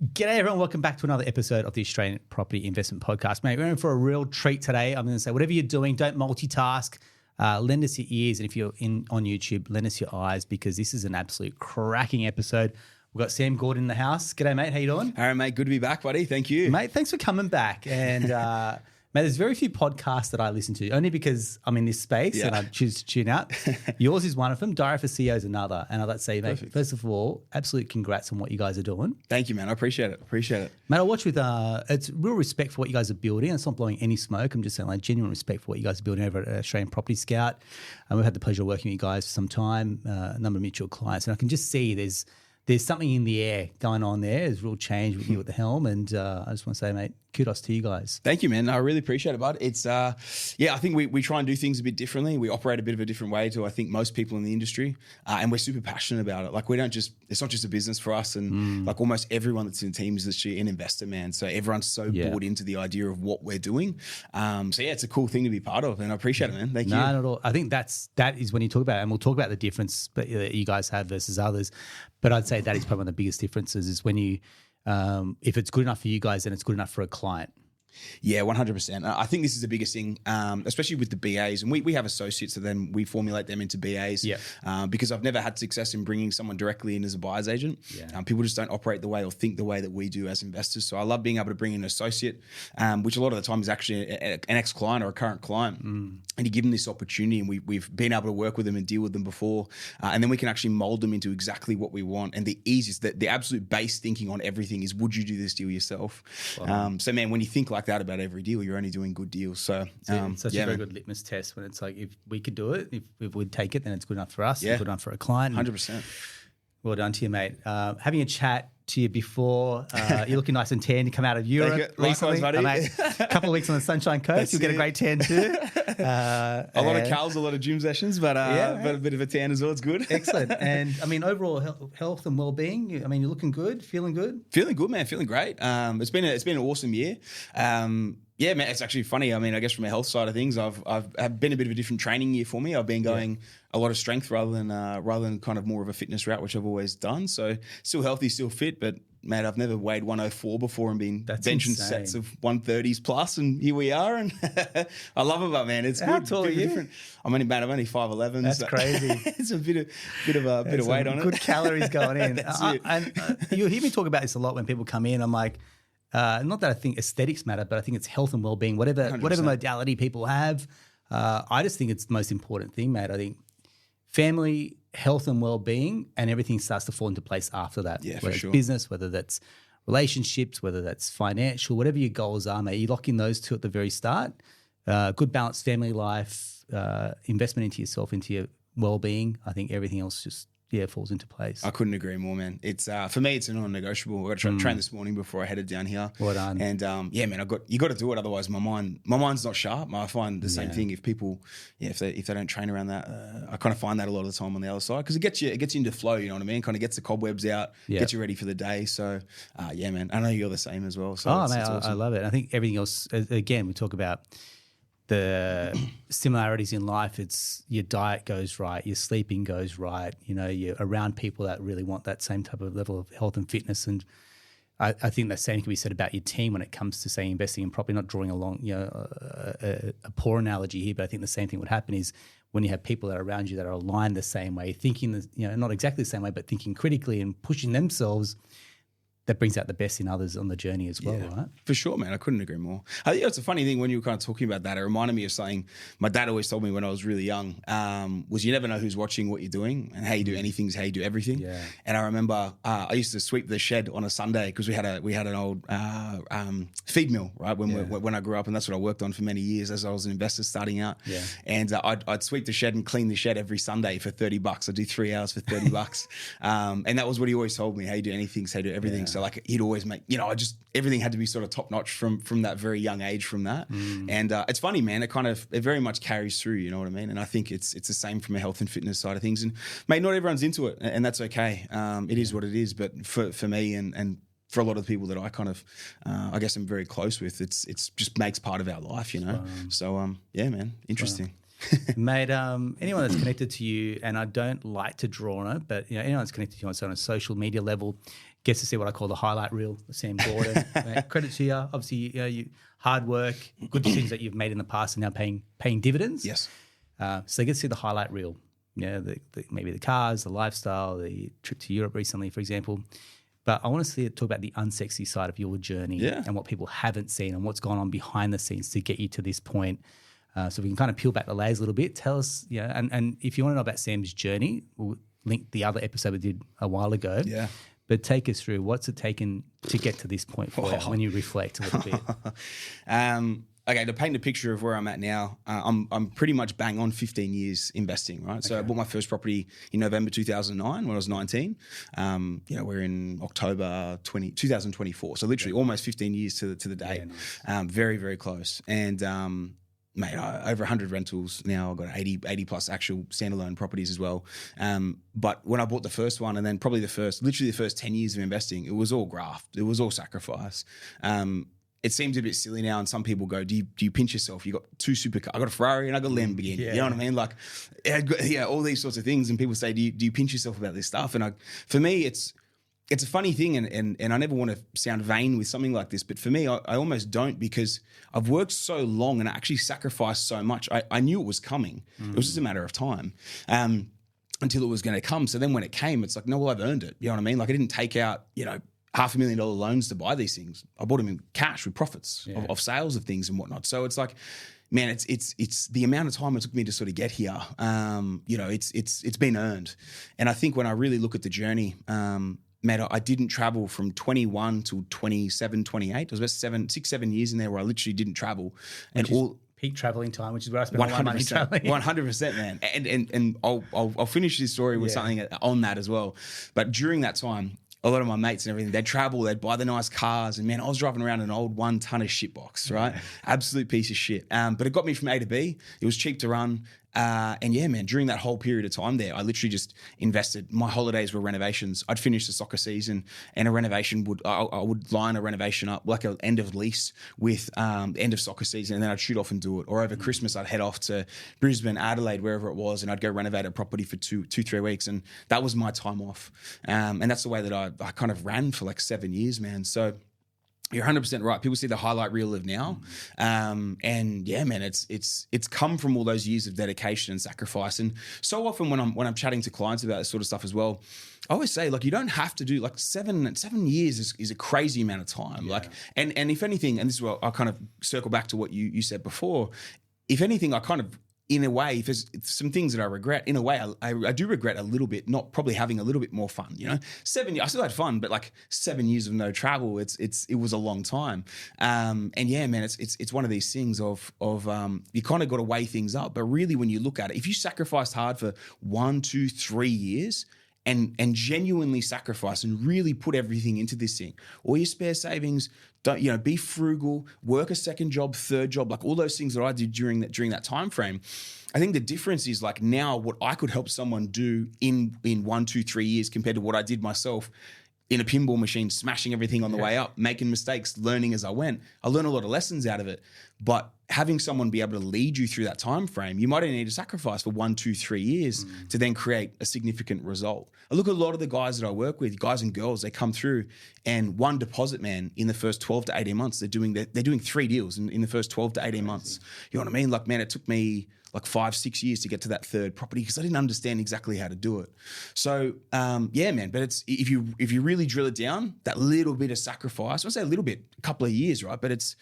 G'day everyone, welcome back to another episode of the Australian Property Investment Podcast. Mate, we're in for a real treat today. I'm going to say whatever you're doing, don't multitask. Lend us your ears, and if you're on YouTube, lend us your eyes because this is an absolute cracking episode. We've got Sam Gordon in the house. G'day, mate. How you doing? All right, mate. Good to be back, buddy. Thank you. Mate, thanks for coming back. And mate, there's very few podcasts that I listen to, only because I'm in this space and I choose to tune out. Yours is one of them. Diary for CEO is another. And I'd like to say, mate, first of all, absolute congrats on what you guys are doing. Thank you, man. I appreciate it. Mate, I watch with it's real respect for what you guys are building. It's not blowing any smoke. I'm just saying like genuine respect for what you guys are building over at Australian Property Scout. And we've had the pleasure of working with you guys for some time, a number of mutual clients. And I can just see there's something in the air going on there. There's real change with you at the helm. And I just want to say, mate, kudos to you guys. Thank you, man. I really appreciate it, bud. It's, I think we try and do things a bit differently. We operate a bit of a different way to, I think, most people in the industry. And we're super passionate about it. Like it's not just a business for us. And like almost everyone that's in the team is actually an investor, man. So everyone's so bought into the idea of what we're doing. It's a cool thing to be part of. And I appreciate it, man. Thank you. No, not at all. I think that is when you talk about it, and we'll talk about the difference that you guys have versus others. But I'd say that is probably one of the biggest differences is when you, if it's good enough for you guys, then it's good enough for a client. Yeah, 100%. I think this is the biggest thing, especially with the BAs. And we have associates, so then we formulate them into BAs. Yeah. Because I've never had success in bringing someone directly in as a buyer's agent. Yeah. People just don't operate the way or think the way that we do as investors. So I love being able to bring in an associate, which a lot of the time is actually an ex-client or a current client. And you give them this opportunity, and we've been able to work with them and deal with them before. And then we can actually mold them into exactly what we want. And the easiest, the absolute base thinking on everything is, would you do this deal yourself? Wow. So, man, when you think like that about every deal, you're only doing good deals. So such a very good litmus test when it's like, if we could do it, if we'd take it, then it's good enough for us. It's good enough for a client. 100%. Well done to you, mate. Having a chat to you before, you're looking nice and tan. You come out of Europe recently. Mate, a couple of weeks on the Sunshine Coast, you'll get a great tan too. A lot of cows, a lot of gym sessions, but a bit of a tan as well. It's good. Excellent. And I mean, overall health and well-being, you're looking good, feeling good? Feeling good, man. Feeling great. It's been an awesome year. Yeah, man, it's actually funny. I mean, I guess from a health side of things, I've been a bit of a different training year for me. I've been going a lot of strength rather than kind of more of a fitness route, which I've always done. So still healthy, still fit, but man, I've never weighed 104 before and been benching sets of 130s plus, and here we are. And I love it, but man, it's How good. tall are you? Different. I'm only 5'11". That's crazy. It's a bit of weight on it. Good calories going in. And you hear me talk about this a lot when people come in. I'm like, not that I think aesthetics matter, but I think it's health and well-being, whatever modality people have. I just think it's the most important thing, mate. I think family, health and well-being, and everything starts to fall into place after that. Yeah, whether for sure. It's business, whether that's relationships, whether that's financial, whatever your goals are, mate. You lock in those two at the very start. Good balanced family life, investment into yourself, into your well-being. I think everything else just falls into place. I couldn't agree more, man. It's for me, it's a non-negotiable. I got to train this morning before I headed down here. Well done. And man, you got to do it. Otherwise, my mind's not sharp. I find the same thing. If people, if they don't train around that, I kind of find that a lot of the time on the other side, because it gets you into flow. You know what I mean? Kind of gets the cobwebs out, gets you ready for the day. So man, I know you're the same as well. So mate, awesome. I love it. I think everything else. Again, we talk about the similarities in life. It's your diet goes right, your sleeping goes right, you're around people that really want that same type of level of health and fitness. And I think the same can be said about your team when it comes to, say, investing in property, not drawing along a poor analogy here, but I think the same thing would happen is when you have people that are around you that are aligned the same way, thinking not exactly the same way, but thinking critically and pushing themselves, that brings out the best in others on the journey as well, right? For sure, man. I couldn't agree more. I think it's a funny thing when you were kind of talking about that. It reminded me of something my dad always told me when I was really young, was you never know who's watching what you're doing, and how you do anything is how you do everything. Yeah. And I remember I used to sweep the shed on a Sunday because we had an old feed mill, right, when I grew up, and that's what I worked on for many years as I was an investor starting out. Yeah. And I'd sweep the shed and clean the shed every Sunday for $30. I'd do 3 hours for $30. And that was what he always told me, how you do anything is how you do everything. Yeah. So like he'd always make, everything had to be sort of top notch from that very young age from that. And it's funny, man, it very much carries through, you know what I mean? And I think it's the same from a health and fitness side of things. And mate, not everyone's into it, and that's okay. It is what it is. But for me and for a lot of the people that I kind of, I guess I'm very close with, it's just makes part of our life, So yeah, man, interesting. Mate, anyone that's connected to you, and I don't like to draw on it, but anyone that's connected to you on a social media level, gets to see what I call the highlight reel, Sam Gordon. Credit to you. Obviously, you hard work, good decisions that you've made in the past are now paying dividends. Yes. So they get to see the highlight reel. Maybe the cars, the lifestyle, the trip to Europe recently, for example. But I want to talk about the unsexy side of your journey and what people haven't seen and what's gone on behind the scenes to get you to this point. So we can kind of peel back the layers a little bit. Tell us, and if you want to know about Sam's journey, we'll link the other episode we did a while ago. Yeah. But take us through, what's it taken to get to this point for you when you reflect a little bit? Okay, to paint a picture of where I'm at now, I'm pretty much bang on 15 years investing, right? So I bought my first property in November 2009 when I was 19. We're in October 2024. So literally almost 15 years to the day. Yeah, nice. Very, very close. And mate, over 100 rentals now. I've got 80 plus actual standalone properties as well. But when I bought the first one, and then probably literally the first 10 years of investing, it was all graft. It was all sacrifice. It seems a bit silly now, and some people go, do you pinch yourself? You got two supercars. I got a Ferrari and I got a Lamborghini. You know what I mean? Like, all these sorts of things. And people say, do you pinch yourself about this stuff? And for me, it's a funny thing, and I never want to sound vain with something like this, but for me, I almost don't, because I've worked so long and I actually sacrificed so much. I knew it was coming. It was just a matter of time until it was going to come. So then when it came, it's like, no, well, I've earned it. You know what I mean? Like, I didn't take out, $500,000 loans to buy these things. I bought them in cash with profits of sales of things and whatnot. So it's like, man, it's the amount of time it took me to sort of get here. It's been earned. And I think when I really look at the journey, mate, I didn't travel from 21 to 27, 28. It was about 6-7 years in there where I literally didn't travel. Peak traveling time, which is where I spent all my money traveling. 100%, man. And I'll finish this story with something on that as well. But during that time, a lot of my mates and everything, they'd travel, they'd buy the nice cars. And man, I was driving around an old 1-ton of shitbox, right? Absolute piece of shit. But it got me from A to B. It was cheap to run. And yeah, man, during that whole period of time there, I literally just invested. My holidays were renovations. I'd finish the soccer season and a renovation I would line a renovation up, like an end of lease with end of soccer season, and then I'd shoot off and do it. Or over Christmas, I'd head off to Brisbane, Adelaide, wherever it was, and I'd go renovate a property for 2-3 weeks. And that was my time off. And that's the way that I kind of ran for like 7 years, man. So you're 100% right. People see the highlight reel of now. And yeah, man, it's come from all those years of dedication and sacrifice. And so often when I'm chatting to clients about this sort of stuff as well, I always say, like, you don't have to do like 7 years is a crazy amount of time. Yeah. Like, and if anything, and this is where I'll kind of circle back to what you said before, if anything, I kind of, in a way, if there's some things that I regret, in a way, I do regret a little bit not probably having a little bit more fun. 7 years, I still had fun, but like 7 years of no travel, it was a long time. And yeah, man, it's one of these things of you kind of got to weigh things up. But really, when you look at it, if you sacrificed hard for 1, 2, 3 years, and genuinely sacrifice and really put everything into this thing, all your spare savings, don't be frugal, work a second job, third job, like all those things that I did during that time frame. I think the difference is like now what I could help someone do in 1, 2, 3 years compared to what I did myself in a pinball machine, smashing everything on the way up, making mistakes, learning as I went. I learned a lot of lessons out of it. But having someone be able to lead you through that time frame, you might only need to sacrifice for 1, 2, 3 years to then create a significant result. I look at a lot of the guys that I work with, guys and girls, they come through and one deposit, man, in the first 12 to 18 months, they're doing 3 deals in the first 12 to 18 months. You know what I mean? Like, man, it took me like 5-6 years to get to that third property because I didn't understand exactly how to do it. So yeah, man. But it's if you really drill it down, that little bit of sacrifice. I say a little bit, a couple of years, right? But it's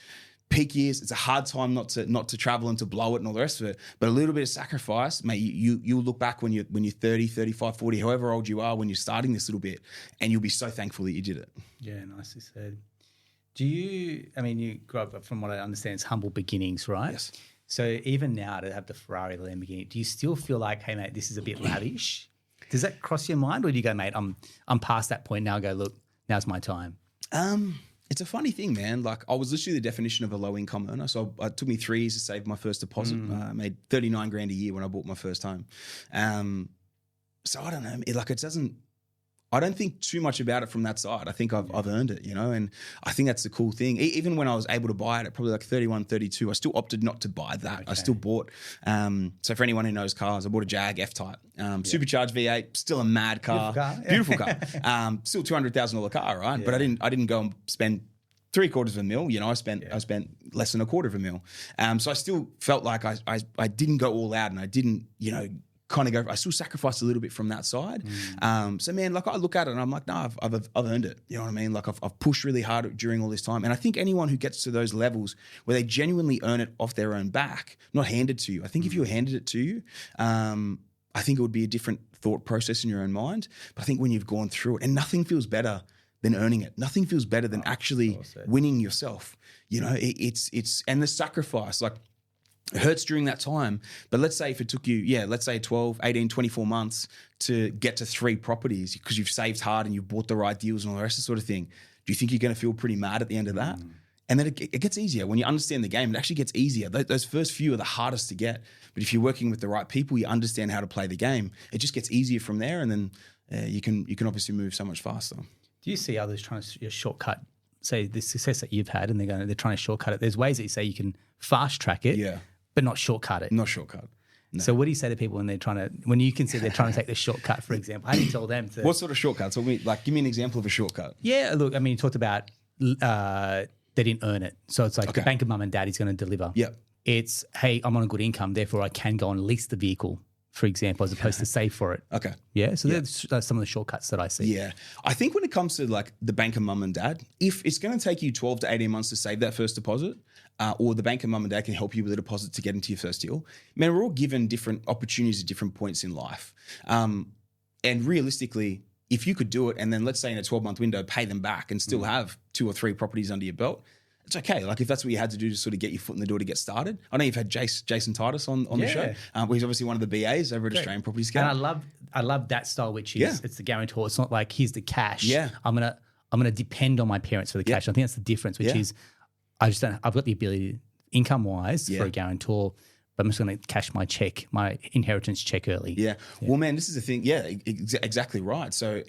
peak years. It's a hard time not to travel and to blow it and all the rest of it. But a little bit of sacrifice, mate. You'll look back when you're 30, 35, 40, however old you are when you're starting this little bit, and you'll be so thankful that you did it. Yeah, nicely said. You grew up, from what I understand, it's humble beginnings, right? Yes. So even now to have the Ferrari, the Lamborghini, do you still feel like, hey, mate, this is a bit lavish? Does that cross your mind, or do you go, mate, I'm past that point now? Go, look, now's my time. It's a funny thing, man. Like, I was literally the definition of a low income earner. So it took me 3 years to save my first deposit. I made $39,000 a year when I bought my first home. So I don't know. It doesn't. I don't think too much about it from that side. I think I've earned it, and I think that's the cool thing. Even when I was able to buy it at probably like 31, 32, I still opted not to buy that. I still bought. So for anyone who knows cars, I bought a Jag F-Type, supercharged V8, still a mad car, beautiful car. Still $200,000 car, right? Yeah. But I didn't go and spend $750,000. I spent less than $250,000. So I still felt like I didn't go all out, and I didn't, kind of go. I still sacrificed a little bit from that side. So man, like I look at it and I'm like, no, I've earned it. You know what I mean? Like I've pushed really hard during all this time. And I think anyone who gets to those levels where they genuinely earn it off their own back, not handed to you. I think if you were handed it to you, I think it would be a different thought process in your own mind. But I think when you've gone through it, and nothing feels better than earning it. Nothing feels better than actually winning yourself. It's and the sacrifice, like, it hurts during that time, but let's say if it took you, let's say 12, 18, 24 months to get to 3 properties because you've saved hard and you've bought the right deals and all the rest of the sort of thing, do you think you're going to feel pretty mad at the end of that? And then it gets easier. When you understand the game, it actually gets easier. Those first few are the hardest to get, but if you're working with the right people, you understand how to play the game, it just gets easier from there, and then you can obviously move so much faster. Do you see others trying to shortcut, say, the success that you've had, and they're trying to shortcut it? There's ways that you say you can fast track it, but not shortcut it. Not shortcut. No. So what do you say to people when you consider they're trying to take the shortcut, for example? How do you tell them to? What sort of shortcuts? Give me an example of a shortcut. Yeah, look, I mean, you talked about they didn't earn it. So it's like the bank of mum and dad is going to deliver. Yeah. It's, hey, I'm on a good income, therefore I can go and lease the vehicle, for example, as opposed to save for it. Okay. Yeah. So that's some of the shortcuts that I see. Yeah. I think when it comes to like the bank of mum and dad, if it's going to take you 12 to 18 months to save that first deposit, or the bank of mum and dad can help you with a deposit to get into your first deal, man, we're all given different opportunities at different points in life. And realistically, if you could do it and then let's say in a 12-month window, pay them back and still have 2 or 3 properties under your belt, it's okay. Like if that's what you had to do to sort of get your foot in the door to get started. I know you've had Jason Titus on the show. He's obviously one of the BAs over at Australian Property Scout. And I love that style, which is it's the guarantor. It's not like here's the cash. Yeah. I'm gonna depend on my parents for the cash. I think that's the difference, which is I've got the ability, income wise, for a guarantor, but I'm just going to cash my inheritance check early. Yeah. Well, man, this is the thing. Yeah, exactly right. So,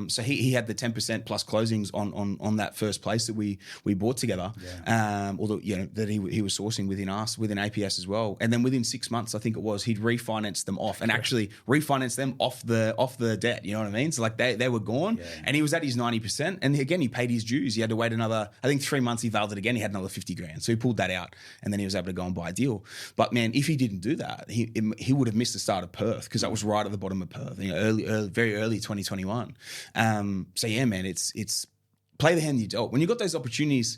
so he had the 10% plus closings on that first place that we bought together. Yeah. Although, that he was sourcing within APS as well. And then within 6 months, I think it was, he'd refinanced them off and actually refinanced them off the debt. You know what I mean? So like they were gone and he was at his 90%. And again, he paid his dues. He had to wait another, I think 3 months he valued it again. He had another 50 grand. So he pulled that out and then he was able to go and buy a deal. But man, if he didn't do that, he would have missed the start of Perth because that was right at the bottom of Perth, very early 2021. So yeah, man, it's play the hand you dealt. When you got those opportunities,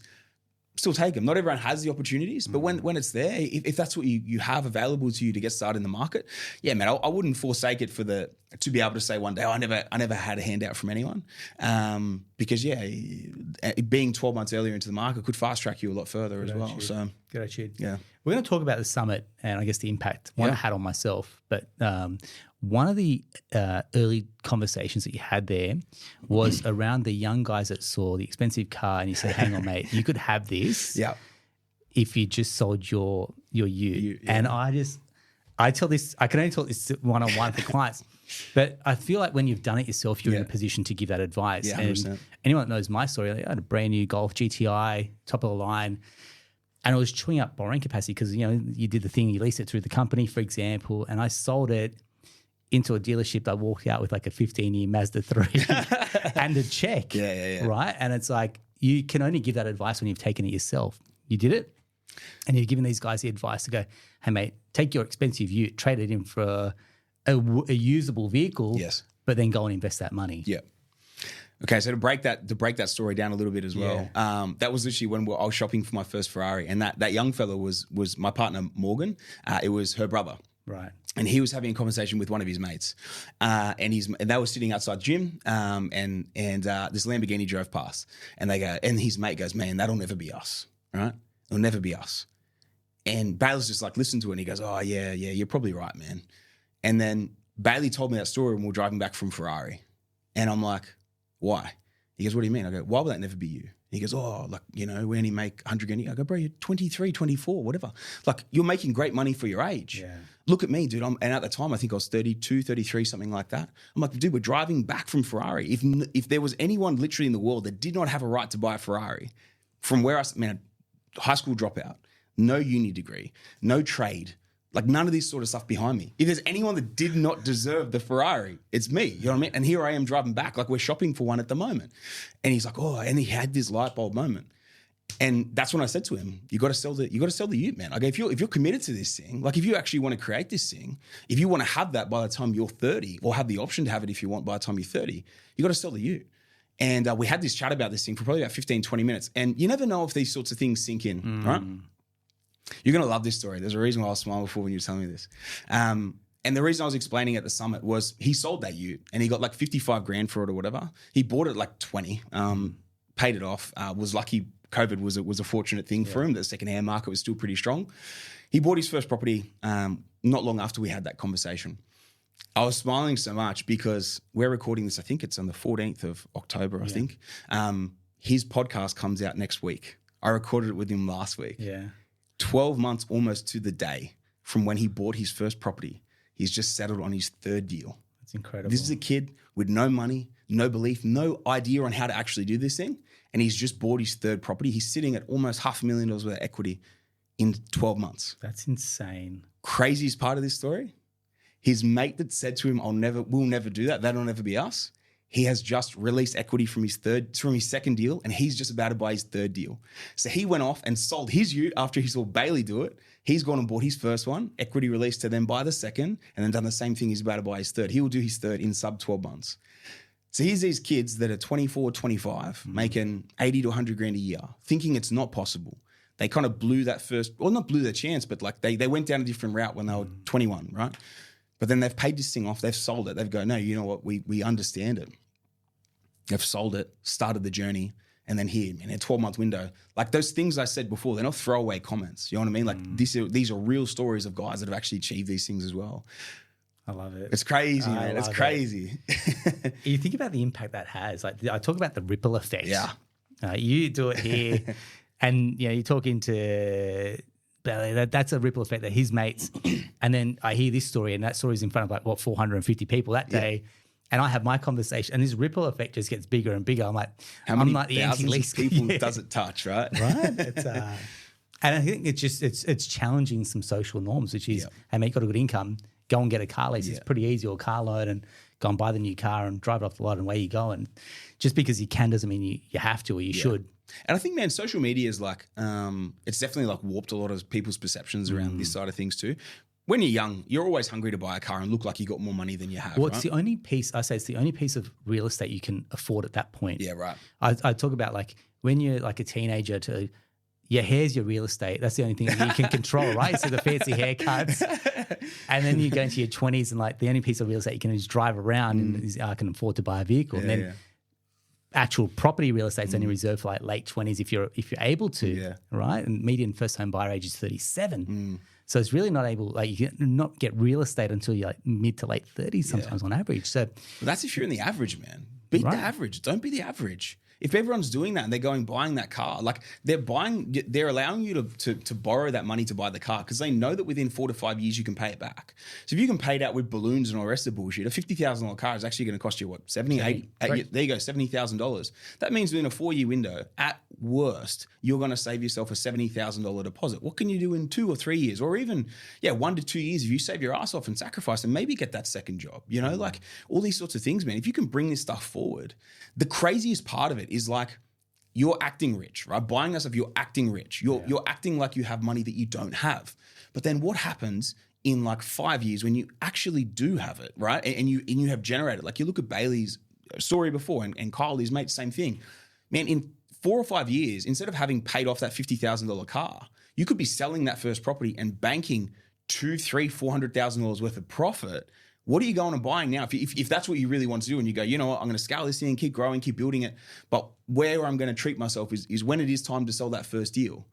still take them. Not everyone has the opportunities, but when it's there, if that's what you have available to you to get started in the market, yeah, man, I wouldn't forsake it to be able to say one day, I never had a handout from anyone, because being 12 months earlier into the market could fast track you a lot further as well. So good attitude. Yeah, we're going to talk about the summit and I guess the impact one had on myself, but one of the early conversations that you had there was around the young guys that saw the expensive car and you said, hang on, mate, you could have this if you just sold your ute. And I can only talk this one-on-one for clients, but I feel like when you've done it yourself, you're in a position to give that advice. Yeah, and 100%. Anyone that knows my story, I had a brand new Golf GTI, top of the line, and I was chewing up borrowing capacity because, you did the thing, you leased it through the company, for example, and I sold it into a dealership. I walked out with like a 15-year Mazda 3 and a check, right? And it's like you can only give that advice when you've taken it yourself. You did it, and you're giving these guys the advice to go, hey, mate, take your expensive ute, trade it in for a usable vehicle, but then go and invest that money. Yeah. Okay, so to break that story down a little bit as well, that was literally when I was shopping for my first Ferrari, and that young fella was my partner Morgan. It was her brother, right? And he was having a conversation with one of his mates, and they were sitting outside the gym, and this Lamborghini drove past, and his mate goes, man, that'll never be us, right? It'll never be us. And Bailey's just like, listen to it, and he goes, oh yeah, you're probably right, man. And then Bailey told me that story when we were driving back from Ferrari, and I'm like, why? He goes, what do you mean? I go, why will that never be you? He goes, oh, like, we only make 100 grand. I go, bro, you're 23, 24, whatever. Like, you're making great money for your age. Yeah. look at me, dude. And at the time, I think I was 32, 33, something like that. I'm like, dude, we're driving back from Ferrari. If there was anyone literally in the world that did not have a right to buy a Ferrari, from where high school dropout, no uni degree, no trade, like none of this sort of stuff behind me. If there's anyone that did not deserve the Ferrari, it's me. You know what I mean? And here I am driving back, like we're shopping for one at the moment. And he's like, oh, and he had this light bulb moment. And that's when I said to him, you got to sell the ute, man. Like if you're committed to this thing, like if you actually want to create this thing, if you want to have that by the time you're 30, or have the option to have it if you want by the time you're 30, you got to sell the ute. And we had this chat about this thing for probably about 15, 20 minutes. And you never know if these sorts of things sink in, right? You're going to love this story. There's a reason why I was smiling before when you were telling me this. And the reason I was explaining at the summit was he sold that ute and he got like 55 grand for it or whatever. He bought it like 20, paid it off, was lucky. COVID was a fortunate thing for him. The secondhand market was still pretty strong. He bought his first property not long after we had that conversation. I was smiling so much because we're recording this, I think it's on the 14th of October, I think. His podcast comes out next week. I recorded it with him last week. Yeah. 12 months almost to the day from when he bought his first property. He's just settled on his third deal. That's incredible. This is a kid with no money, no belief, no idea on how to actually do this thing. And he's just bought his third property. He's sitting at almost $500,000 worth of equity in 12 months. That's insane. Craziest part of this story, his mate that said to him, we'll never do that. That'll never be us. He has just released equity from his second deal, and he's just about to buy his third deal. So he went off and sold his ute after he saw Bailey do it. He's gone and bought his first one, equity released to then buy the second, and then done the same thing. He's about to buy his third. He will do his third in sub 12 months. So here's these kids that are 24, 25, making 80 to 100 grand a year, thinking it's not possible. They kind of blew that first, or not blew their chance, but like they went down a different route when they were 21, right? But then they've paid this thing off, they've sold it. They've go, no, you know what, we understand it. They've sold it, started the journey, and then here, in a 12-month window, like those things I said before, they're not throwaway comments. You know what I mean? Like these are real stories of guys that have actually achieved these things as well. I love it. It's crazy, man. It's crazy. You think about the impact that has. Like I talk about the ripple effect. Yeah. You do it here, and you're talking to Bailey. That's a ripple effect that his mates, and then I hear this story, and that story's in front of 450 people that day. And I have my conversation, and this ripple effect just gets bigger and bigger. I'm like, how many I'm like the thousands of people does it touch, right? Right. It's, and I think it's challenging some social norms, which is, hey, mate, got a good income, go and get a car lease. It's pretty easy, or a car loan, and go and buy the new car and drive it off the lot, and away you go. And just because you can doesn't mean you have to or you should. And I think, man, social media is like, it's definitely like warped a lot of people's perceptions around this side of things too. When you're young, you're always hungry to buy a car and look like you got more money than you have. Well, right? It's the only piece, I say it's the only piece of real estate you can afford at that point. Yeah, right. I talk about like when you're like a teenager your hair's your real estate. That's the only thing that you can control, right? So the fancy haircuts. And then you go into your 20s and like the only piece of real estate you can do is drive around and is I can afford to buy a vehicle. And then actual property real estate is only reserved for like late 20s if you're able to, right? And median first home buyer age is 37. So it's really not able, like you can not get real estate until you're like mid to late 30s sometimes on average. So that's if you're in the average, man. Beat the average. Don't be the average. If everyone's doing that and they're buying that car, like they're allowing you to borrow that money to buy the car because they know that within 4 to 5 years you can pay it back. So if you can pay it out with balloons and all the rest of the bullshit, a $50,000 car is actually going to cost you what, 70, 80? There you go, $70,000. That means within a 4-year window, at worst, you're going to save yourself a $70,000 deposit. What can you do in 2 or 3 years, or even 1 to 2 years if you save your ass off and sacrifice and maybe get that second job? You know, like all these sorts of things, man. If you can bring this stuff forward, the craziest part of it is like you're acting rich, right? Buying that stuff, you're acting rich. You're acting like you have money that you don't have. But then what happens in like 5 years when you actually do have it, right? And you have generated, like you look at Bailey's story before and Kyle, his mate, same thing. Man, in 4 or 5 years, instead of having paid off that $50,000 car, you could be selling that first property and banking $200,000, $300,000, $400,000 worth of profit. What are you going and buying now? If that's what you really want to do and you go, you know what, I'm going to scale this thing, keep growing, keep building it. But where I'm going to treat myself is when it is time to sell that first deal.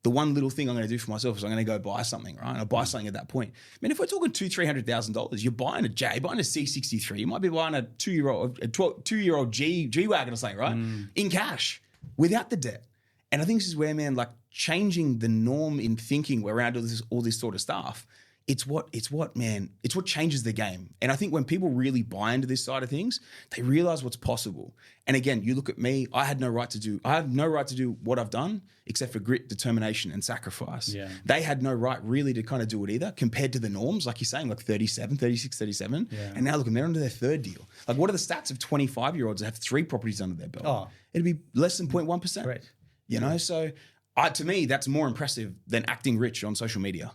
The one little thing I'm going to do for myself is I'm going to go buy something, right? And I'll buy something at that point. I mean, if we're talking $200,000, $300,000, you're buying a J, buying a C63. You might be buying a two-year-old G-Wagon or something, right? In cash, without the debt. And I think this is where, man, like changing the norm in thinking around all this sort of stuff it's what changes the game. And I think when people really buy into this side of things, they realize what's possible. And again, you look at me, I have no right to do what I've done except for grit, determination, and sacrifice. Yeah. They had no right really to kind of do it either, compared to the norms, like you're saying, like 36, 37. Yeah. And now look, they're under their third deal. Like, what are the stats of 25-year-olds that have 3 properties under their belt? Oh. It'd be less than 0.1%. Right. You know, so to me, that's more impressive than acting rich on social media.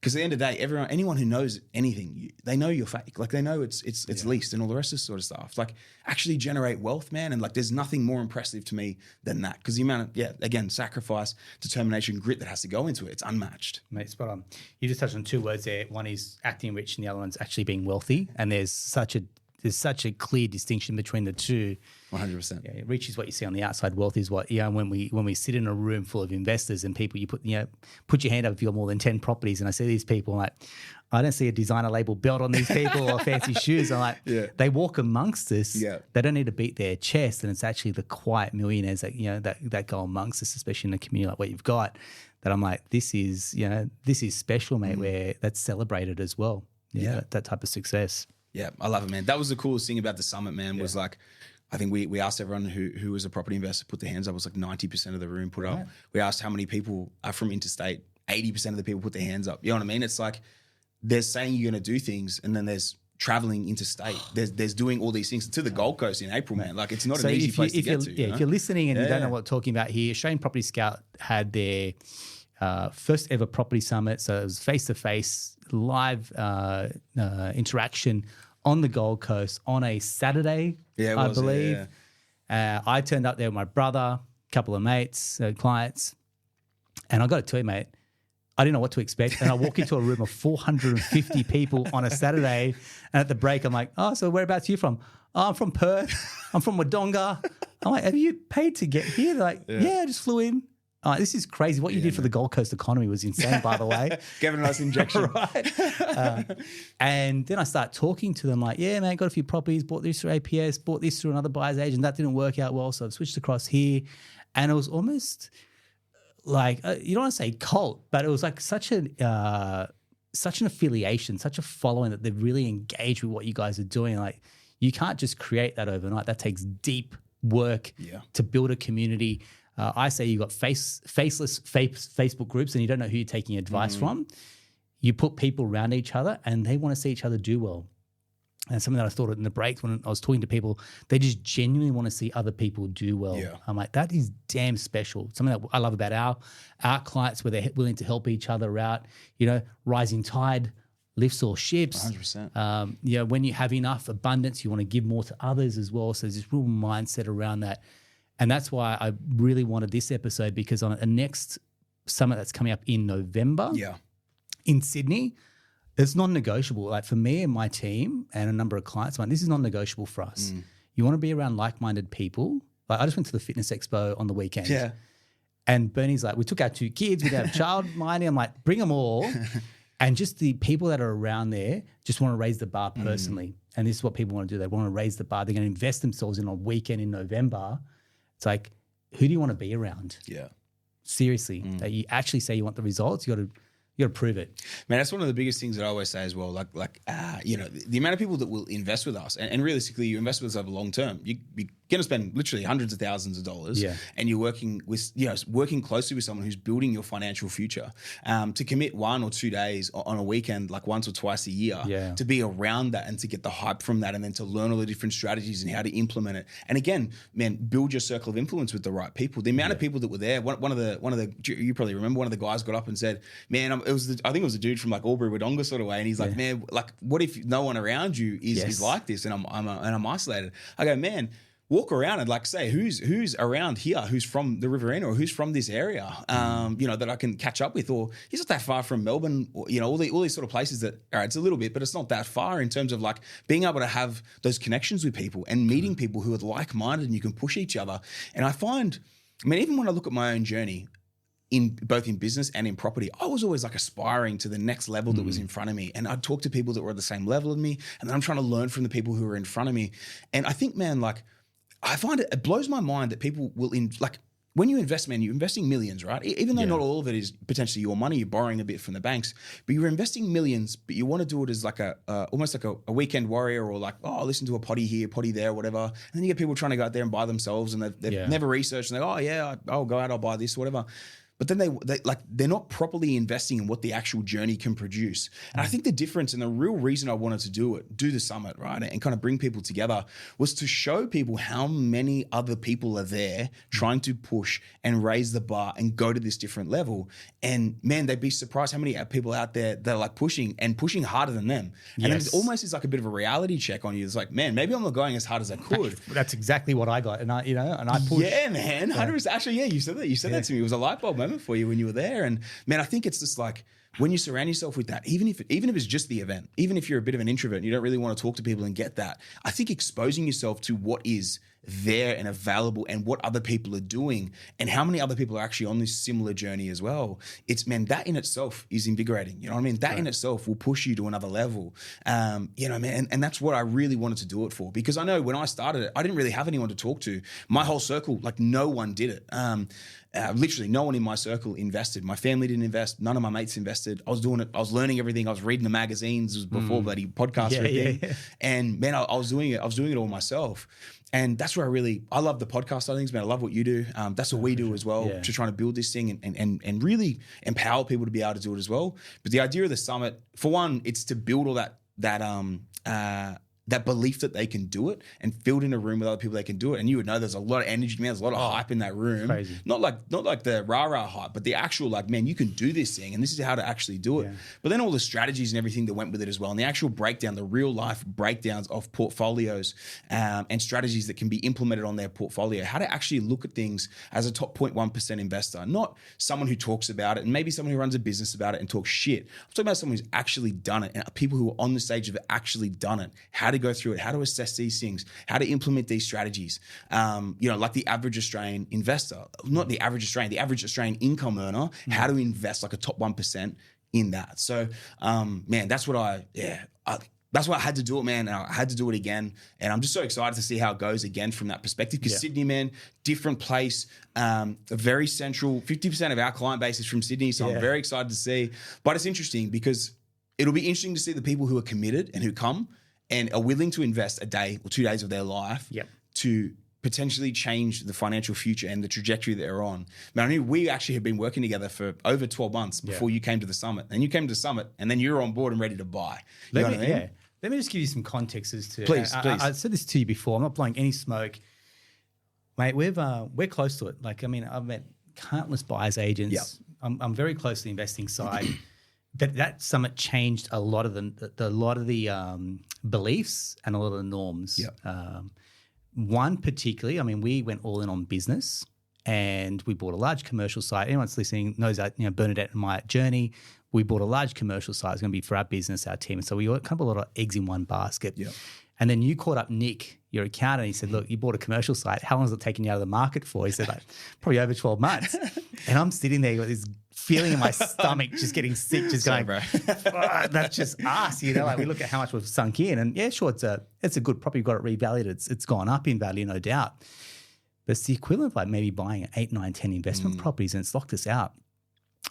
Because at the end of the day, anyone who knows anything, they know you're fake. Like, they know it's leased and all the rest of this sort of stuff. Like, actually generate wealth, man. And like, there's nothing more impressive to me than that. Because the amount of, again, sacrifice, determination, grit that has to go into it, it's unmatched. Mate, spot on. You just touched on 2 words there. One is acting rich, and the other one's actually being wealthy. And there's such a clear distinction between the two. 100%. Yeah, rich is what you see on the outside. Wealth is what, when we sit in a room full of investors and people, you put your hand up if you've got more than 10 properties. And I see these people, I'm like, I don't see a designer label belt on these people or fancy shoes. I'm like, they walk amongst us. Yeah. They don't need to beat their chest. And it's actually the quiet millionaires that go amongst us, especially in a community like what you've got, that I'm like, this is special, mate, where that's celebrated as well. Yeah. That type of success. Yeah, I love it, man. That was the coolest thing about the summit, man, was like, I think we asked everyone who was a property investor put their hands up. It was like 90% of the room put up. We asked how many people are from interstate. 80% of the people put their hands up. You know what I mean? It's like, there's saying you're going to do things, and then there's traveling interstate. There's doing all these things to the Gold Coast in April, man. Like, it's not an easy place to get to. If you're listening and you don't know what we're talking about here, Australian Property Scout had their first ever property summit. So it was face-to-face live interaction on the Gold Coast on a Saturday, I believe. I turned up there with my brother, a couple of mates, clients, and I got to tell you, mate, I didn't know what to expect. And I walk into a room of 450 people on a Saturday, and at the break, I'm like, oh, so whereabouts are you from? Oh, I'm from Perth. I'm from Wodonga. I'm like, have you paid to get here? They're like, yeah, I just flew in. This is crazy. What you did for the Gold Coast economy was insane, by the way. Gave it a nice injection. Right. And then I start talking to them like, yeah, man, got a few properties, bought this through APS, bought this through another buyer's agent. That didn't work out well, so I've switched across here. And it was almost like, you don't want to say cult, but it was like such an affiliation, such a following that they've really engaged with what you guys are doing. Like, you can't just create that overnight. That takes deep work to build a community. I say you got faceless Facebook groups and you don't know who you're taking advice from. You put people around each other and they want to see each other do well. And something that I thought in the breaks when I was talking to people, they just genuinely want to see other people do well. Yeah. I'm like, that is damn special. Something that I love about our clients, where they're willing to help each other out. Rising tide lifts all ships. 100%. When you have enough abundance, you want to give more to others as well. So there's this real mindset around that. And that's why I really wanted this episode, because on a next summit that's coming up in November in Sydney, it's non-negotiable. Like, for me and my team and a number of clients, this is non-negotiable for us. You want to be around like-minded people. Like, I just went to the fitness expo on the weekend. Yeah. And Bernie's like, we took our 2 kids, we have child minding. I'm like, bring them all. And just the people that are around there just want to raise the bar personally. And this is what people want to do. They want to raise the bar. They're going to invest themselves in a weekend in November. It's like, who do you want to be around? Yeah. Seriously. That you actually say you want the results, you got to prove it. Man, that's one of the biggest things that I always say as well. The amount of people that will invest with us, and realistically, you invest with us over long term. You're going to spend literally hundreds of thousands of dollars, and you're working closely with someone who's building your financial future. To commit 1 or 2 days on a weekend, like once or twice a year, to be around that and to get the hype from that, and then to learn all the different strategies and how to implement it. And again, man, build your circle of influence with the right people. The amount of people that were there. One of the you probably remember, one of the guys got up and said, "Man, I think it was a dude from like Albury Wodonga sort of way," and he's like, "Man, like, what if no one around you is like this, and I'm isolated?" I go, "Man, walk around and like say who's around here, who's from the Riverina or who's from this area, that I can catch up with, or he's not that far from Melbourne, or, all these sort of places that, all right, it's a little bit, but it's not that far in terms of like being able to have those connections with people and meeting people who are like-minded, and you can push each other. And I find, even when I look at my own journey, in both in business and in property, I was always like aspiring to the next level that was in front of me. And I'd talk to people that were at the same level as me, and then I'm trying to learn from the people who are in front of me. And I think, man, like, I find it blows my mind that people will when you invest, man, you're investing millions, right? Even though not all of it is potentially your money, you're borrowing a bit from the banks, but you're investing millions, but you want to do it as like almost like a weekend warrior, or like, oh, listen to a potty here, potty there, whatever. And then you get people trying to go out there and buy themselves, and they've never researched, and they go, oh yeah, I'll go out, I'll buy this, whatever. But then they're not properly investing in what the actual journey can produce. And I think the difference, and the real reason I wanted to do the summit, right, and kind of bring people together, was to show people how many other people are there trying to push and raise the bar and go to this different level. And man, they'd be surprised how many people out there that are like pushing harder than them. And it almost is like a bit of a reality check on you. It's like, man, maybe I'm not going as hard as I could. That's exactly what I got. And I pushed. Yeah, man. 100%. Actually, you said that. You said that to me. It was a light bulb moment for you when you were there. And man, I think it's just like, when you surround yourself with that, even if it's just the event, even if you're a bit of an introvert and you don't really want to talk to people and get that, I think exposing yourself to what is there and available and what other people are doing and how many other people are actually on this similar journey as well, that in itself is invigorating. You know what I mean? That in itself will push you to another level. Man, and that's what I really wanted to do it for, because I know when I started it, I didn't really have anyone to talk to. My whole circle, like no one did it. Literally no one in my circle invested. My family didn't invest. None of my mates invested. I was doing it. I was learning everything. I was reading the magazines. It was before bloody podcasts or anything. And man, I was doing it. I was doing it all myself. And that's where I love the podcast side of things, man. I love what you do. That's what we do as well, to try to build this thing and really empower people to be able to do it as well. But the idea of the summit, for one, it's to build all that belief that they can do it and filled in a room with other people that can do it. And you would know there's a lot of energy, man. There's a lot of hype in that room. Crazy. Not like the rah-rah hype, but the actual like, man, you can do this thing and this is how to actually do it. Yeah. But then all the strategies and everything that went with it as well. And the actual breakdown, the real life breakdowns of portfolios and strategies that can be implemented on their portfolio. How to actually look at things as a top 0.1% investor, not someone who talks about it and maybe someone who runs a business about it and talks shit. I'm talking about someone who's actually done it and people who are on the stage of it actually done it. How to go through it, how to assess these things, how to implement these strategies. Like the average Australian investor, not the average Australian income earner, how to invest like a top 1% in that. So, man, that's what that's why I had to do it, man. And I had to do it again. And I'm just so excited to see how it goes again from that perspective. Because Sydney, man, different place, very central. 50% of our client base is from Sydney. So I'm very excited to see. But it's interesting because it'll be interesting to see the people who are committed and who come and are willing to invest a day or 2 days of their life to potentially change the financial future and the trajectory that they're on. Man, I knew we actually had been working together for over 12 months before you came to the summit. And you came to the summit and then you're on board and ready to buy. You know what I mean? Yeah. Let me just give you some context as to... Please. I said this to you before. I'm not blowing any smoke. Mate, we're close to it. Like, I mean, I've met countless buyers agents. Yep. I'm very close to the investing side. That summit changed a lot of the beliefs and a lot of the norms. Yep. One particularly, I mean, we went all in on business and we bought a large commercial site. Anyone that's listening knows that, Bernadette and my journey, we bought a large commercial site. It's going to be for our business, our team. And so we got a lot of eggs in one basket. Yep. And then you called up Nick, your accountant, and he said, look, you bought a commercial site. How long has it taken you out of the market for? He said, like, probably over 12 months. And I'm sitting there with this feeling in my stomach, just getting sick, just going, bro, that's just us, like we look at how much we've sunk in. And yeah, sure, it's a good property. You've got it revalued. It's gone up in value, no doubt. But it's the equivalent of like maybe buying 8, 9, 10 investment properties, and it's locked us out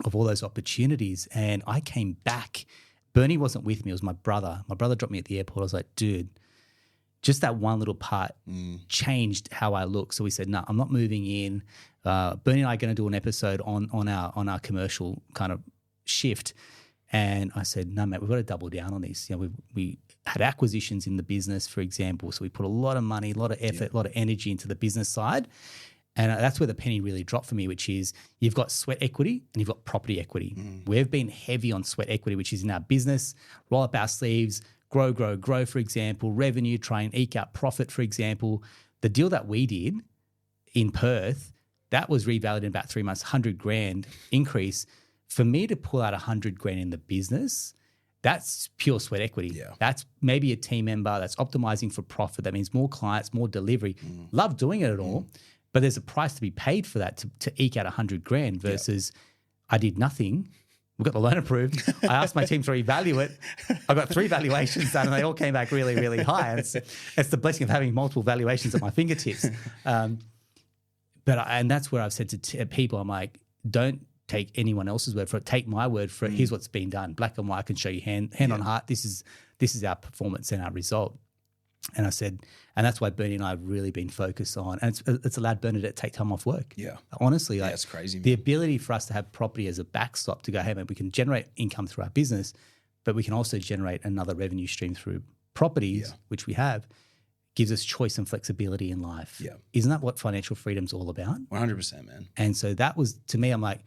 of all those opportunities. And I came back. Bernie wasn't with me. It was my brother. My brother dropped me at the airport. I was like, dude, just that one little part changed how I look. So we said, no, I'm not moving in. Bernie and I are going to do an episode on our commercial kind of shift. And I said, no, mate, we've got to double down on this. We had acquisitions in the business, for example. So we put a lot of money, a lot of effort, a lot of energy into the business side. And that's where the penny really dropped for me, which is you've got sweat equity and you've got property equity. We've been heavy on sweat equity, which is in our business, roll up our sleeves, grow, for example, revenue, try and eke out profit, for example. The deal that we did in Perth, that was revalued in about 3 months, 100 grand increase. For me to pull out 100 grand in the business, that's pure sweat equity. Yeah. That's maybe a team member that's optimizing for profit. That means more clients, more delivery. Love doing it at all, but there's a price to be paid for that to eke out 100 grand versus I did nothing. We got the loan approved. I asked my team to revalue it. I got 3 valuations done and they all came back really, really high. And it's the blessing of having multiple valuations at my fingertips. and that's where I've said to people, I'm like, don't take anyone else's word for it. Take my word for it. Here's what's been done. Black and white, I can show you hand on heart. This is our performance and our result. And I said, and that's why Bernie and I have really been focused on, and it's allowed Bernadette to take time off work. Yeah. Honestly, like that's crazy. Man. The ability for us to have property as a backstop to go, hey, man, we can generate income through our business, but we can also generate another revenue stream through properties, which we have, gives us choice and flexibility in life. Yeah. Isn't that what financial freedom's all about? 100%, man. And so that was, to me, I'm like,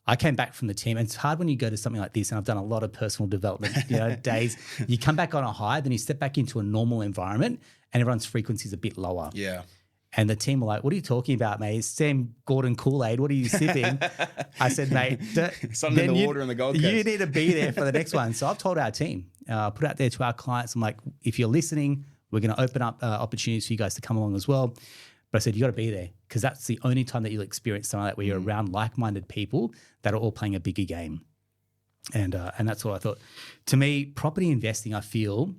I came back from the team, and it's hard when you go to something like this, and I've done a lot of personal development days. You come back on a high, then you step back into a normal environment, and everyone's frequency is a bit lower. Yeah. And the team were like, what are you talking about, mate? It's Sam Gordon Kool-Aid. What are you sipping? I said, mate. Something in the water on the Gold Coast. You need to be there for the next one. So I've told our team, put out there to our clients, I'm like, if you're listening, we're going to open up opportunities for you guys to come along as well. But I said, you got to be there, because that's the only time that you'll experience something like that, where you're around like-minded people that are all playing a bigger game. And that's what I thought. To me, property investing, I feel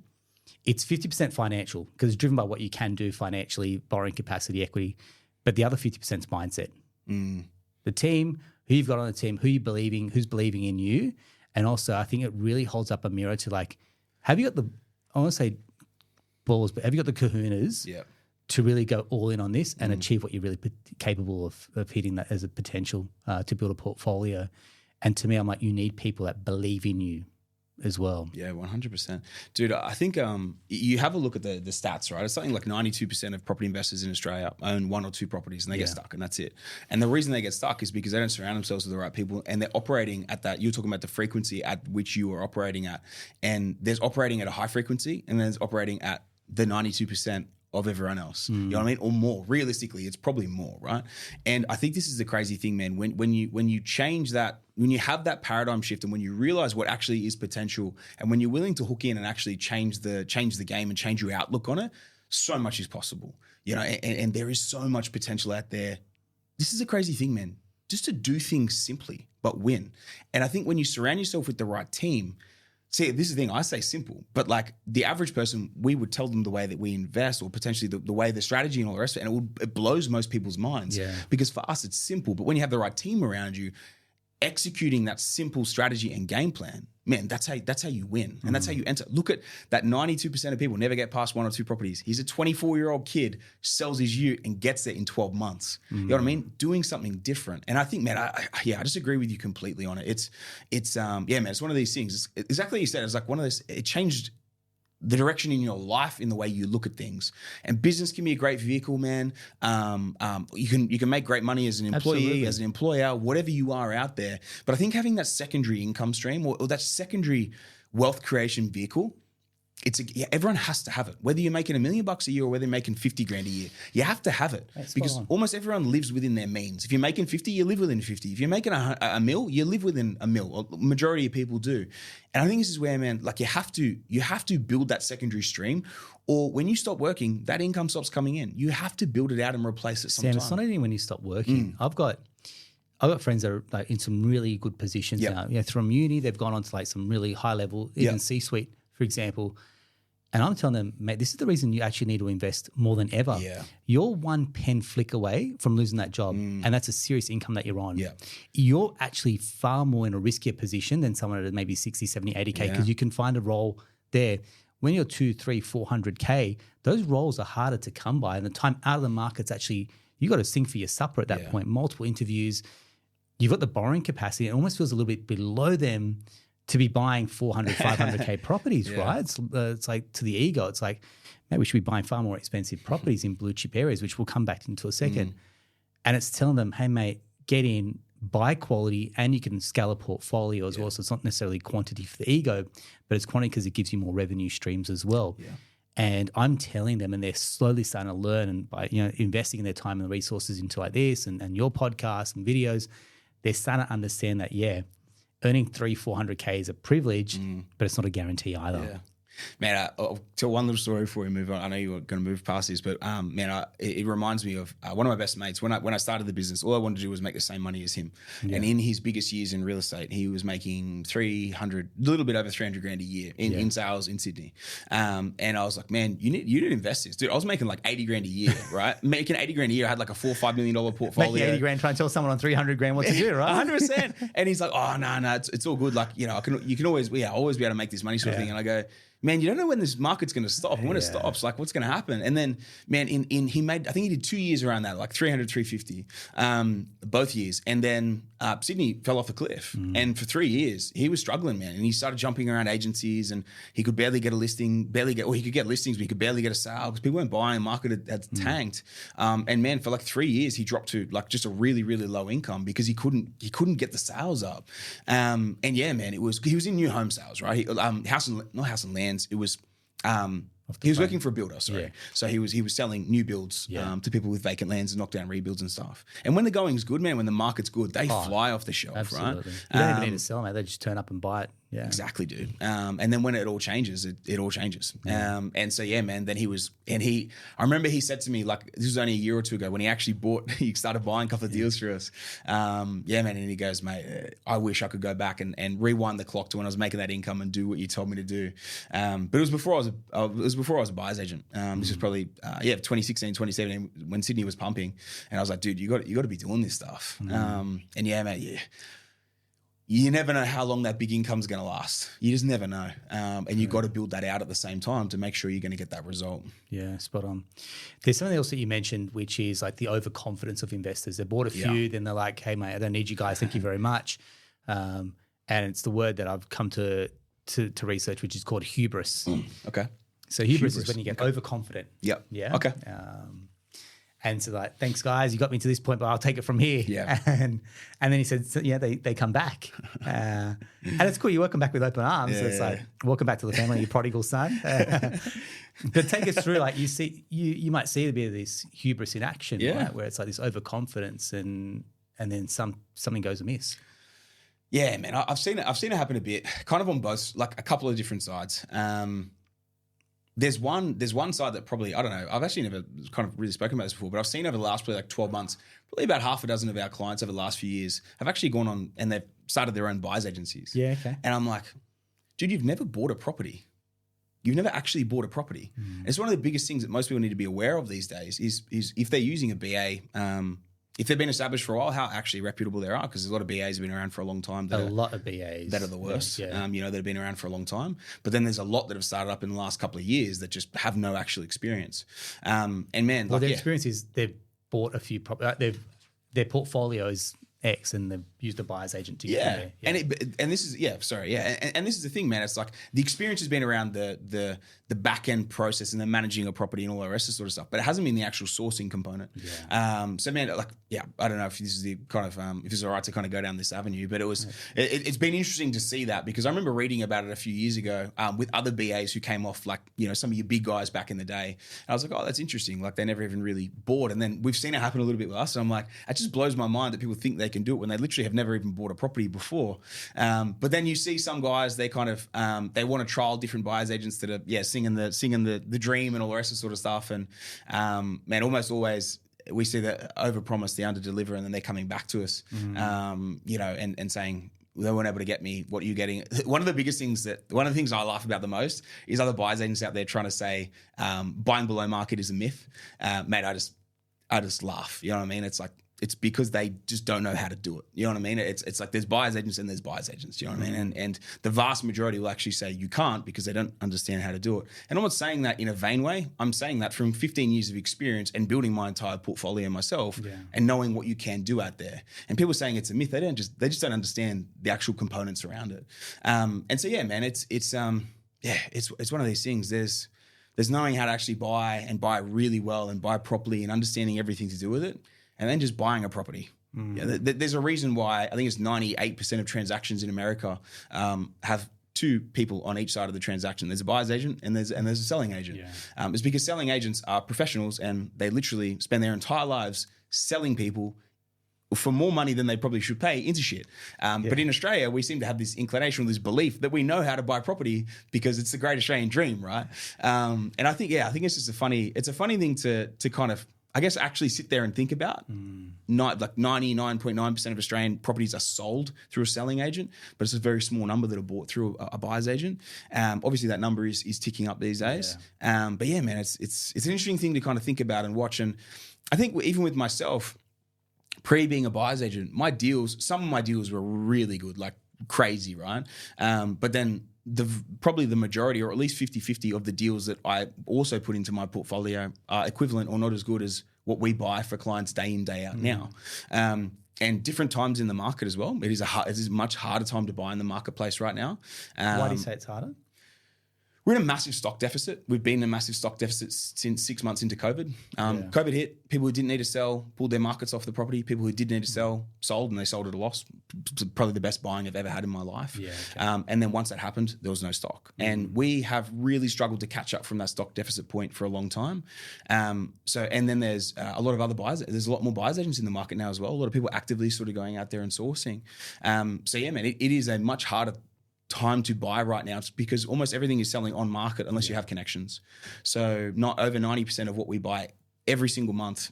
it's 50% financial, because it's driven by what you can do financially, borrowing capacity, equity. But the other 50% is mindset. The team, who you've got on the team, who's believing in you. And also, I think it really holds up a mirror to, like, have you got the, I want to say balls, but have you got the kahunas to really go all in on this and achieve what you're really capable of hitting that as a potential to build a portfolio? And to me, I'm like, you need people that believe in you as well. Yeah, 100%. Dude, I think you have a look at the stats, right? It's something like 92% of property investors in Australia own one or two properties, and they get stuck, and that's it. And the reason they get stuck is because they don't surround themselves with the right people, and they're operating at that, you're talking about the frequency at which you are operating at. And there's operating at a high frequency, and there's operating at the 92% of everyone else. You know what I mean? Or more. Realistically, it's probably more, right? And I think this is the crazy thing, man. When you change that, when you have that paradigm shift, and when you realize what actually is potential, and when you're willing to hook in and actually change the game and change your outlook on it, so much is possible. You know, and there is so much potential out there. This is a crazy thing, man. Just to do things simply, but win. And I think when you surround yourself with the right team, see, this is the thing, I say simple, but like the average person, we would tell them the way that we invest, or potentially the way, the strategy and all the rest of it, and it blows most people's minds. Because for us, it's simple. But when you have the right team around you, executing that simple strategy and game plan, man, that's how you win. And that's how you enter. Look at that 92% of people never get past one or two properties. He's a 24-year-old kid, sells his ute and gets there in 12 months. You know what I mean? Doing something different. And I think, man, I just agree with you completely on it. It's man, it's one of these things. It's exactly what you said. It's like one of those, it changed the direction in your life, in the way you look at things. And business can be a great vehicle, man. You can make great money as an employee, Absolutely. as an employer, whatever you are out there. But I think having that secondary income stream, or that secondary wealth creation vehicle, everyone has to have it. Whether you're making $1 million a year or whether you're making 50 grand a year, you have to have it. Because almost everyone lives within their means. If you're making 50, you live within 50. If you're making a mil, you live within a mil. Or majority of people do. And I think this is where, man, like you have to build that secondary stream, or when you stop working, that income stops coming in. You have to build it out and replace it sometime. Sam, it's not only when you stop working. I've got friends that are like in some really good positions now. You know, from uni, they've gone on to like some really high level, even C-suite, for example. And I'm telling them, mate, this is the reason you actually need to invest more than ever. You're one pen flick away from losing that job, and that's a serious income that you're on. You're actually far more in a riskier position than someone at maybe 60, 70, 80K, because you can find a role there. When you're 200, 300, 400K, those roles are harder to come by, and the time out of the market's actually, you got to sing for your supper at that point. Multiple interviews, you've got the borrowing capacity. It almost feels a little bit below them to be buying 400, 500K properties, right? It's like, to the ego, it's like, maybe we should be buying far more expensive properties in blue chip areas, which we'll come back into a second. And it's telling them, hey, mate, get in, buy quality, and you can scale a portfolio as well. So it's not necessarily quantity for the ego, but it's quantity because it gives you more revenue streams as well. And I'm telling them, and they're slowly starting to learn, and by investing in their time and resources into like this and your podcast and videos, they're starting to understand that, earning 300-400K is a privilege, but it's not a guarantee either. Man, I'll tell one little story before we move on. I know you were going to move past this, but man, it reminds me of one of my best mates. When I started the business, all I wanted to do was make the same money as him. Yeah. And in his biggest years in real estate, he was making a little bit over 300 grand a year in sales in Sydney. And I was like, man, you need to invest this, dude. I was making like 80 grand a year, right? Making 80 grand a year. I had like a $4 or $5 million portfolio. Making 80 grand, trying to tell someone on 300 grand what to do, right? 100%. And he's like, oh no, it's all good. Like, you know, you can always be able to make this money sort of thing. And I go, man, you don't know when this market's going to stop. And when it stops, like what's going to happen? And then, man, I think he did 2 years around that, like 300, 350, both years. And then Sydney fell off a cliff. And for 3 years, he was struggling, man. And he started jumping around agencies and he could barely get a listing, he could get listings, but he could barely get a sale because people weren't buying. The market had tanked. And man, for like 3 years, he dropped to like just a really, really low income because he couldn't get the sales up. And yeah, man, he was in new home sales, right? Not house and land. It was he was working for a builder, sorry. Yeah. So he was selling new builds to people with vacant lands and knockdown rebuilds and stuff. And when the going's good, man, when the market's good, they fly off the shelf, absolutely. Right? You don't even need to sell, mate. They just turn up and buy it. Yeah, exactly, dude. And then when it all changes, it all changes. And so yeah, man. Then I remember he said to me, like, this was only a year or two ago when he started buying a couple of deals for us. Yeah, man. And he goes, mate, I wish I could go back and rewind the clock to when I was making that income and do what you told me to do. But it was before I was a buyer's agent. This was probably 2016, 2017 when Sydney was pumping, and I was like, dude, you got to be doing this stuff. And yeah, mate, yeah. You never know how long that big income's going to last. You just never know. And you've got to build that out at the same time to make sure you're going to get that result. Yeah, spot on. There's something else that you mentioned, which is like the overconfidence of investors. They bought a few, then they're like, hey, mate, I don't need you guys. Thank you very much. And it's the word that I've come to research, which is called hubris. Okay. So hubris is when you get overconfident. Yep. Yeah. Okay. And so like, thanks guys, you got me to this point, but I'll take it from here. Yeah. And then he said, so, yeah, they come back. And it's cool. You welcome back with open arms. So it's like, welcome back to the family, you prodigal son. But take us through, like you might see a bit of this hubris in action, right? Where it's like this overconfidence and then something goes amiss. Yeah, man. I've seen it happen a bit, kind of on both, like a couple of different sides. There's one side that probably, I don't know, I've actually never kind of really spoken about this before, but I've seen over the last probably like 12 months, probably about half a dozen of our clients over the last few years have actually gone on and they've started their own buyers agencies. Yeah, okay. And I'm like, dude, you've never bought a property. You've never actually bought a property. It's one of the biggest things that most people need to be aware of these days is if they're using a BA, if they've been established for a while, how actually reputable they are, because there's a lot of BAs have been around for a long time. A lot of BAs. That are the worst, that have been around for a long time. But then there's a lot that have started up in the last couple of years that just have no actual experience. And man, their experience is they've bought a few their portfolio is X and they've used a buyer's agent to get there. Yeah. And this is and this is the thing, man. It's like the experience has been around the back end process and then managing a property and all the rest of sort of stuff, but it hasn't been the actual sourcing component. So man, I don't know if this is the kind of if it's all right to kind of go down this avenue, but it's been interesting to see that, because I remember reading about it a few years ago with other BAs who came off, like, you know, some of your big guys back in the day. And I was like, oh, that's interesting. Like, they never even really bought, and then we've seen it happen a little bit with us. And I'm like, it just blows my mind that people think they can do it when they literally have never even bought a property before. But then you see some guys, they kind of they want to trial different buyers agents that are singing the dream and all the rest of sort of stuff. And man, almost always we see that overpromise, the underdeliver, and then they're coming back to us, you know, and saying they weren't able to get me what you're getting. One of the things I laugh about the most is other buyers agents out there trying to say buying below market is a myth. Mate, I just laugh. You know what I mean? It's like, it's because they just don't know how to do it. You know what I mean? It's like there's buyer's agents and there's buyer's agents. You know what I mean? And the vast majority will actually say you can't because they don't understand how to do it. And I'm not saying that in a vain way. I'm saying that from 15 years of experience and building my entire portfolio myself and knowing what you can do out there. And people saying it's a myth, they just don't understand the actual components around it. And so yeah, man, it's one of these things. There's knowing how to actually buy really well and buy properly and understanding everything to do with it. And then just buying a property. There's a reason why I think it's 98% of transactions in America have two people on each side of the transaction. There's a buyer's agent and there's a selling agent. It's because selling agents are professionals and they literally spend their entire lives selling people for more money than they probably should pay into shit. But in Australia, we seem to have this inclination or this belief that we know how to buy property because it's the great Australian dream, right? And I think it's just a funny thing to kind of, I guess, actually sit there and think about. Like 99.9% of Australian properties are sold through a selling agent, but it's a very small number that are bought through a buyer's agent. Obviously, that number is ticking up these days. Yeah. But yeah, man, it's an interesting thing to kind of think about and watch. And I think even with myself, being a buyer's agent, some of my deals were really good, like crazy, right? But then probably the majority, or at least 50-50 of the deals that I also put into my portfolio are equivalent or not as good as what we buy for clients day in, day out now. And different times in the market as well. It is a much harder time to buy in the marketplace right now. Why do you say it's harder? We're in a massive stock deficit. We've been in a massive stock deficit since 6 months into COVID. COVID hit. People who didn't need to sell pulled their markets off the property. People who did need to sell sold, and they sold at a loss. Probably the best buying I've ever had in my life. Yeah, okay. And then once that happened, there was no stock. And we have really struggled to catch up from that stock deficit point for a long time. And then there's a lot of other buyers. There's a lot more buyers agents in the market now as well. A lot of people actively sort of going out there and sourcing. So yeah, man, it is a much harder time to buy right now. It's because almost everything is selling on market unless you have connections. So not over 90% of what we buy every single month.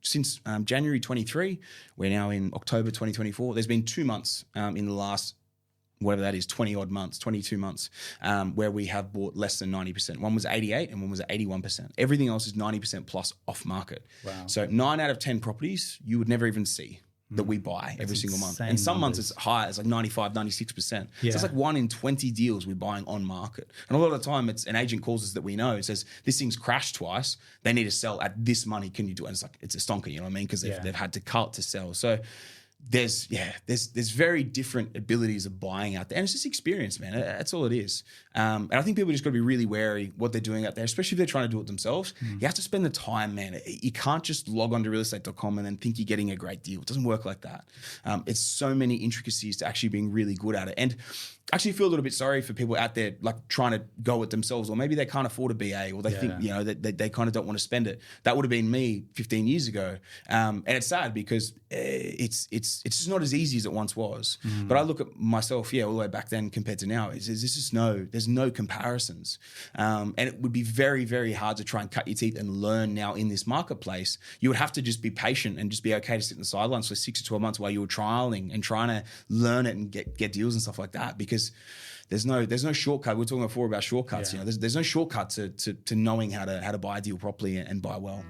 Since January 23, we're now in October 2024. There's been 2 months in the last, whatever that is, 20-odd months, 22 months, where we have bought less than 90%. One was 88 and one was at 81%. Everything else is 90% plus off market. Wow. So 9 out of 10 properties you would never even see that we buy every single month. And some months it's high, it's like 95, 96%. Yeah. So it's like 1 in 20 deals we're buying on market. And a lot of the time it's an agent calls us that we know, says, this thing's crashed twice, they need to sell at this money, can you do it? And it's like, it's a stonker, you know what I mean? Because they've had to cut to sell. So there's very different abilities of buying out there, and it's just experience, man. That's all it is. And I think people just got to be really wary what they're doing out there, especially if they're trying to do it themselves. You have to spend the time, man. You can't just log on to realestate.com and then think you're getting a great deal. It doesn't work like that. It's so many intricacies to actually being really good at it. And I actually feel a little bit sorry for people out there like trying to go it themselves, or maybe they can't afford a BA, or they think, you know, that they kind of don't want to spend it. That would have been me 15 years ago. And it's sad because it's just not as easy as it once was. But I look at myself, all the way back then compared to now, there's no comparisons. And it would be very, very hard to try and cut your teeth and learn now in this marketplace. You would have to just be patient and just be okay to sit in the sidelines for 6 to 12 months while you were trialing and trying to learn it and get deals and stuff like that, because there's no shortcut. We were talking before about shortcuts. You know, there's no shortcut to knowing how to buy a deal properly and buy well.